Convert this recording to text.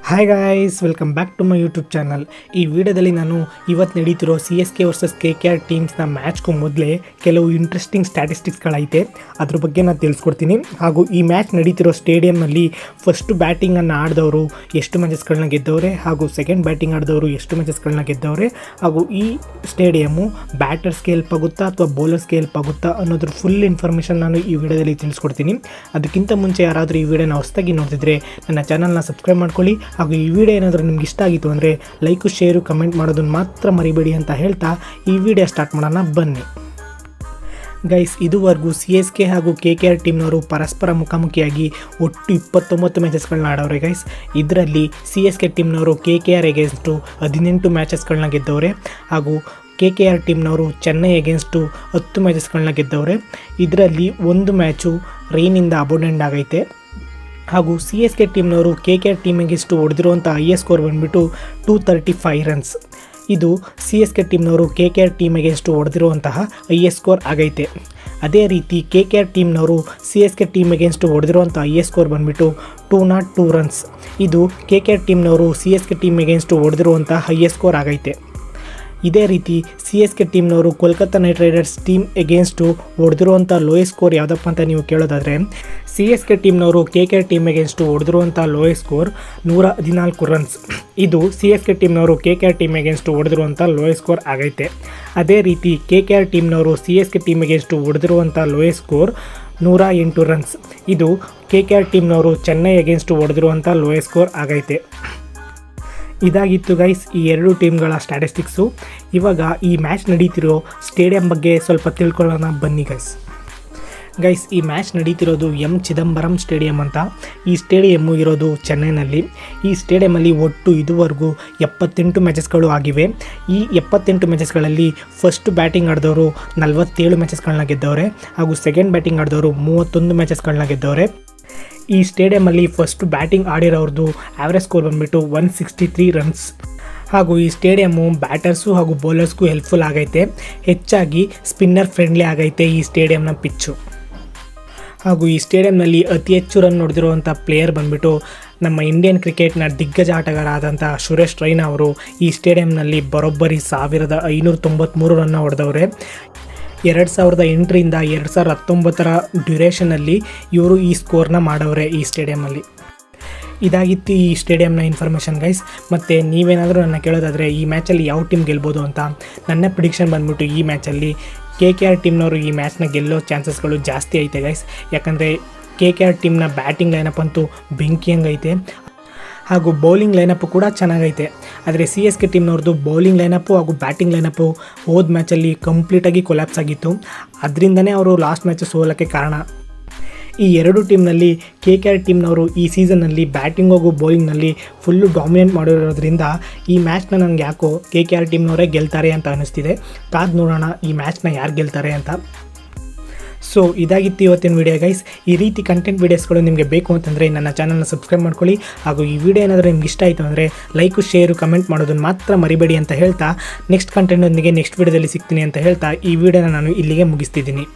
Hi guys, welcome back to my YouTube channel. ಈ ವಿಡಿಯೋದಲ್ಲಿ ನಾನು ಇವತ್ತು ನಡೀತಿರೋ CSK ವರ್ಸಸ್ KKR ಟೀಮ್ಸ್ನ ಮ್ಯಾಚ್ಗೂ ಮೊದಲೇ ಕೆಲವು ಇಂಟ್ರೆಸ್ಟಿಂಗ್ ಸ್ಟ್ಯಾಟಿಸ್ಟಿಕ್ಸ್ಗಳೈತೆ, ಅದ್ರ ಬಗ್ಗೆ ನಾನು ತಿಳಿಸ್ಕೊಡ್ತೀನಿ. ಹಾಗೂ ಈ ಮ್ಯಾಚ್ ನಡೀತಿರೋ ಸ್ಟೇಡಿಯಂನಲ್ಲಿ ಫಸ್ಟ್ ಬ್ಯಾಟಿಂಗನ್ನು ಆಡಿದವರು ಎಷ್ಟು ಮ್ಯಾಚಸ್ಗಳನ್ನ ಗೆದ್ದವ್ರೆ, ಹಾಗೂ ಸೆಕೆಂಡ್ ಬ್ಯಾಟಿಂಗ್ ಆಡಿದವರು ಎಷ್ಟು ಮ್ಯಾಚಸ್ಗಳನ್ನ ಗೆದ್ದವ್ರೆ, ಹಾಗೂ ಈ ಸ್ಟೇಡಿಯಮ್ಮು ಬ್ಯಾಟರ್ಸ್ಗೆ ಹೆಲ್ಪ್ ಆಗುತ್ತಾ ಅಥವಾ ಬೌಲರ್ಸ್ಗೆ ಹೆಲ್ಪ್ ಆಗುತ್ತಾ ಅನ್ನೋದ್ರ ಫುಲ್ ಇನ್ಫಾರ್ಮೇಷನ್ ನಾನು ಈ ವಿಡಿಯೋದಲ್ಲಿ ತಿಳಿಸ್ಕೊಡ್ತೀನಿ. ಅದಕ್ಕಿಂತ ಮುಂಚೆ ಯಾರಾದರೂ ಈ ವಿಡಿಯೋನ ಹೊಸದಾಗಿ ನೋಡ್ತಿದ್ರೆ ನನ್ನ ಚಾನಲ್ನ ಸಬ್ಸ್ಕ್ರೈಬ್ ಮಾಡ್ಕೊಳ್ಳಿ. ಹಾಗೂ ಈ ವಿಡಿಯೋ ಏನಾದರೂ ನಿಮ್ಗೆ ಇಷ್ಟ ಆಗಿತ್ತು ಅಂದರೆ ಲೈಕು, ಶೇರು, ಕಮೆಂಟ್ ಮಾಡೋದನ್ನು ಮಾತ್ರ ಮರಿಬೇಡಿ ಅಂತ ಹೇಳ್ತಾ ಈ ವಿಡಿಯೋ ಸ್ಟಾರ್ಟ್ ಮಾಡೋಣ ಬನ್ನಿ. ಗೈಸ್, ಇದುವರೆಗೂ CSK ಹಾಗೂ KKR ಟೀಮ್ನವರು ಪರಸ್ಪರ ಮುಖಾಮುಖಿಯಾಗಿ ಒಟ್ಟು 29 ಮ್ಯಾಚಸ್ಗಳನ್ನ ಆಡವ್ರೆ ಗೈಸ್. ಇದರಲ್ಲಿ CSK ಟೀಮ್ನವರು KKR ಎಗೇನ್ಸ್ಟು 18 ಮ್ಯಾಚಸ್ಗಳನ್ನ ಗೆದ್ದವ್ರೆ, ಹಾಗೂ KKR ಟೀಮ್ನವರು ಚೆನ್ನೈ ಎಗೇನ್ಸ್ಟು 10 ಮ್ಯಾಚಸ್ಗಳನ್ನ ಗೆದ್ದವ್ರೆ. ಇದರಲ್ಲಿ ಒಂದು ಮ್ಯಾಚು ರೈನಿಂದ ಅಬೋನೆಂಡ್ ಆಗೈತೆ. ಹಾಗೂ CSK ಟೀಮ್ನವರು KKR ಟೀಮಿಗೆ ಹೊಡೆದಿರುವಂಥ ಹೈಯೆಸ್ಟ್ ಸ್ಕೋರ್ ಬಂದುಬಿಟ್ಟು 235 ರನ್ಸ್. ಇದು CSK ಟೀಮ್ನವರು KKR ಟೀಮಿಗೆ ಹೊಡೆದಿರುವಂತಹ ಹೈಯೆಸ್ಟ್ ಸ್ಕೋರ್ ಆಗೈತೆ. ಅದೇ ರೀತಿ KKR ಟೀಮ್ನವರು CSK ಟೀಮಿಗೆ ಹೊಡೆದಿರುವಂಥ ಹೈಯೆಸ್ಟ್ ಸ್ಕೋರ್ ಬಂದುಬಿಟ್ಟು 202 ರನ್ಸ್. ಇದು KKR ಟೀಮ್ನವರು CSK ಟೀಮಿಗೆ ಹೊಡೆದಿರುವಂಥ ಹೈಯೆಸ್ಟ್ ಸ್ಕೋರ್ ಆಗೈತೆ. ಇದೇ ರೀತಿ CSK ಟೀಮ್ನವರು Kolkata Knight Riders team against ಹೊಡೆದಿರುವಂಥ ಲೋಯೆಸ್ಟ್ ಸ್ಕೋರ್ ಯಾವುದಪ್ಪ ಅಂತ ನೀವು ಕೇಳೋದಾದರೆ, CSK ಟೀಮ್ನವರು KKR ಟೀಮ್ ಎಗೇನ್ಸ್ಟು ಹೊಡೆದಿರುವಂಥ ಲೋಯೆಸ್ಟ್ ಸ್ಕೋರ್ 114 ರನ್ಸ್. ಇದು CSK ಟೀಮ್ನವರು KKR ಟೀಮ್ ಎಗೇನ್ಸ್ಟು ಹೊಡೆದಿರುವಂಥ ಲೋಯೆಸ್ಟ್ ಸ್ಕೋರ್ ಆಗೈತೆ. ಅದೇ ರೀತಿ KKR ಟೀಮ್ನವರು CSK ಟೀಮ್ ಎಗೇನ್ಸ್ಟು ಹೊಡೆದಿರುವಂಥ ಲೋಯೆಸ್ಟ್ ಸ್ಕೋರ್ 108 ರನ್ಸ್. ಇದು KKR ಟೀಮ್ನವರು ಚೆನ್ನೈ ಎಗೇನ್ಸ್ಟು ಹೊಡೆದಿರುವಂಥ ಲೋಯೆಸ್ಟ್ ಸ್ಕೋರ್ ಆಗೈತೆ. ಇದಾಗಿತ್ತು ಗೈಸ್ ಈ ಎರಡು ಟೀಮ್ಗಳ ಸ್ಟ್ಯಾಟಿಸ್ಟಿಕ್ಸು. ಇವಾಗ ಈ ಮ್ಯಾಚ್ ನಡೀತಿರೋ ಸ್ಟೇಡಿಯಂ ಬಗ್ಗೆ ಸ್ವಲ್ಪ ತಿಳ್ಕೊಳ್ಳೋಣ ಬನ್ನಿ ಗೈಸ್. ಈ ಮ್ಯಾಚ್ ನಡೀತಿರೋದು ಚಿದಂಬರಂ ಸ್ಟೇಡಿಯಂ ಅಂತ. ಈ ಸ್ಟೇಡಿಯಮ್ಮು ಇರೋದು ಚೆನ್ನೈನಲ್ಲಿ. ಈ ಸ್ಟೇಡಿಯಮಲ್ಲಿ ಒಟ್ಟು ಇದುವರೆಗೂ 78 ಮ್ಯಾಚಸ್ಗಳು ಆಗಿವೆ. ಈ 78 ಮ್ಯಾಚಸ್ಗಳಲ್ಲಿ ಫಸ್ಟ್ ಬ್ಯಾಟಿಂಗ್ ಆಡಿದವರು 47 ಮ್ಯಾಚಸ್ಗಳನ್ನ ಗೆದ್ದವ್ರೆ, ಹಾಗೂ ಸೆಕೆಂಡ್ ಬ್ಯಾಟಿಂಗ್ ಆಡಿದವರು 31 ಮ್ಯಾಚಸ್ಗಳನ್ನ ಗೆದ್ದವ್ರೆ. ಈ ಸ್ಟೇಡಿಯಮಲ್ಲಿ ಫಸ್ಟ್ ಬ್ಯಾಟಿಂಗ್ ಆಡಿರೋರ್ದು ಆ್ಯಾವ್ರೇಜ್ ಸ್ಕೋರ್ ಬಂದುಬಿಟ್ಟು 163 ರನ್ಸ್. ಹಾಗೂ ಈ ಸ್ಟೇಡಿಯಮ್ಮು ಬ್ಯಾಟರ್ಸು ಹಾಗೂ ಬೌಲರ್ಸ್ಗೂ ಹೆಲ್ಪ್ಫುಲ್ ಆಗೈತೆ. ಹೆಚ್ಚಾಗಿ ಸ್ಪಿನ್ನರ್ ಫ್ರೆಂಡ್ಲಿ ಆಗೈತೆ ಈ ಸ್ಟೇಡಿಯಂನ ಪಿಚ್ಚು. ಹಾಗೂ ಈ ಸ್ಟೇಡಿಯಂನಲ್ಲಿ ಅತಿ ಹೆಚ್ಚು ರನ್ ಹೊಡೆದಿರುವಂಥ ಪ್ಲೇಯರ್ ಬಂದುಬಿಟ್ಟು ನಮ್ಮ ಇಂಡಿಯನ್ ಕ್ರಿಕೆಟ್ನ ದಿಗ್ಗಜ ಆಟಗಾರ ಆದಂಥ ಸುರೇಶ್ ರೈನಾ ಅವರು ಈ ಸ್ಟೇಡಿಯಂನಲ್ಲಿ ಬರೋಬ್ಬರಿ 1593 ರನ್ನ ಹೊಡೆದವ್ರೆ. 2008ರಿಂದ 2019 ಡ್ಯೂರೇಷನಲ್ಲಿ ಇವರು ಈ ಸ್ಕೋರ್ನ ಮಾಡವ್ರೆ ಈ ಸ್ಟೇಡಿಯಮಲ್ಲಿ. ಇದಾಗಿತ್ತು ಈ ಸ್ಟೇಡಿಯಂನ ಇನ್ಫಾರ್ಮೇಷನ್ ಗೈಸ್. ಮತ್ತು ನೀವೇನಾದರೂ ನನ್ನ ಕೇಳೋದಾದರೆ ಈ ಮ್ಯಾಚಲ್ಲಿ ಯಾವ ಟೀಮ್ ಗೆಲ್ಬೋದು ಅಂತ, ನನ್ನ ಪ್ರಿಡಿಕ್ಷನ್ ಬಂದ್ಬಿಟ್ಟು ಈ ಮ್ಯಾಚಲ್ಲಿ KKR ಟೀಮ್ನವರು ಈ ಮ್ಯಾಚ್ನ ಗೆಲ್ಲೋ ಚಾನ್ಸಸ್ಗಳು ಜಾಸ್ತಿ ಐತೆ ಗೈಸ್. ಯಾಕಂದರೆ KKR ಟೀಮ್ನ ಬ್ಯಾಟಿಂಗ್ ಲೈನಪ್ ಅಂತೂ ಬೆಂಕಿ ಹಂಗೈತೆ, ಹಾಗೂ ಬೌಲಿಂಗ್ ಲೈನಪ್ಪು ಕೂಡ ಚೆನ್ನಾಗೈತೆ. ಆದರೆ CSK ಟೀಮ್ನವ್ರದ್ದು ಬೌಲಿಂಗ್ ಲೈನಪ್ಪು ಹಾಗೂ ಬ್ಯಾಟಿಂಗ್ ಲೈನಪ್ಪು ಹೋದ ಮ್ಯಾಚಲ್ಲಿ ಕಂಪ್ಲೀಟಾಗಿ ಕೊಲ್ಯಾಪ್ಸ್ ಆಗಿತ್ತು. ಅದರಿಂದನೇ ಅವರು ಲಾಸ್ಟ್ ಮ್ಯಾಚ್ ಸೋಲಕ್ಕೆ ಕಾರಣ. ಈ ಎರಡು ಟೀಮ್ನಲ್ಲಿ KKR ಟೀಮ್ನವರು ಈ ಸೀಸನ್ನಲ್ಲಿ ಬ್ಯಾಟಿಂಗ್ ಹಾಗೂ ಬೌಲಿಂಗ್ನಲ್ಲಿ ಫುಲ್ಲು ಡಾಮಿನೇಟ್ ಮಾಡಿರೋದ್ರಿಂದ ಈ ಮ್ಯಾಚ್ನ ನನಗೆ ಯಾಕೋ KKR ಟೀಮ್ನವರೇ ಗೆಲ್ತಾರೆ ಅಂತ ಅನ್ನಿಸ್ತಿದೆ. ಕಾದು ನೋಡೋಣ ಈ ಮ್ಯಾಚ್ನ ಯಾರು ಗೆಲ್ತಾರೆ ಅಂತ. ಸೊ ಇದಾಗಿತ್ತು ಇವತ್ತಿನ ವಿಡಿಯೋ ಗೈಸ್. ಈ ರೀತಿ ಕಂಟೆಂಟ್ ವೀಡಿಯೋಸ್ಗಳು ನಿಮಗೆ ಬೇಕು ಅಂತಂದರೆ ನನ್ನ ಚಾನಲ್ನ ಸಬ್ಸ್ಕ್ರೈಬ್ ಮಾಡ್ಕೊಳ್ಳಿ. ಹಾಗೂ ಈ ವಿಡಿಯೋ ಏನಾದರೂ ನಿಮ್ಗೆ ಇಷ್ಟ ಆಯಿತು ಅಂದರೆ ಲೈಕು, ಶೇರು, ಕಮೆಂಟ್ ಮಾಡೋದನ್ನು ಮಾತ್ರ ಮರಿಬೇಡಿ ಅಂತ ಹೇಳ್ತಾ ನೆಕ್ಸ್ಟ್ ಕಂಟೆಂಟೊಂದಿಗೆ ನೆಕ್ಸ್ಟ್ ವಿಡಿಯೋದಲ್ಲಿ ಸಿಗ್ತೀನಿ ಅಂತ ಹೇಳ್ತಾ ಈ ವಿಡಿಯೋನ ನಾನು ಇಲ್ಲಿಗೆ ಮುಗಿಸ್ತಿದ್ದೀನಿ.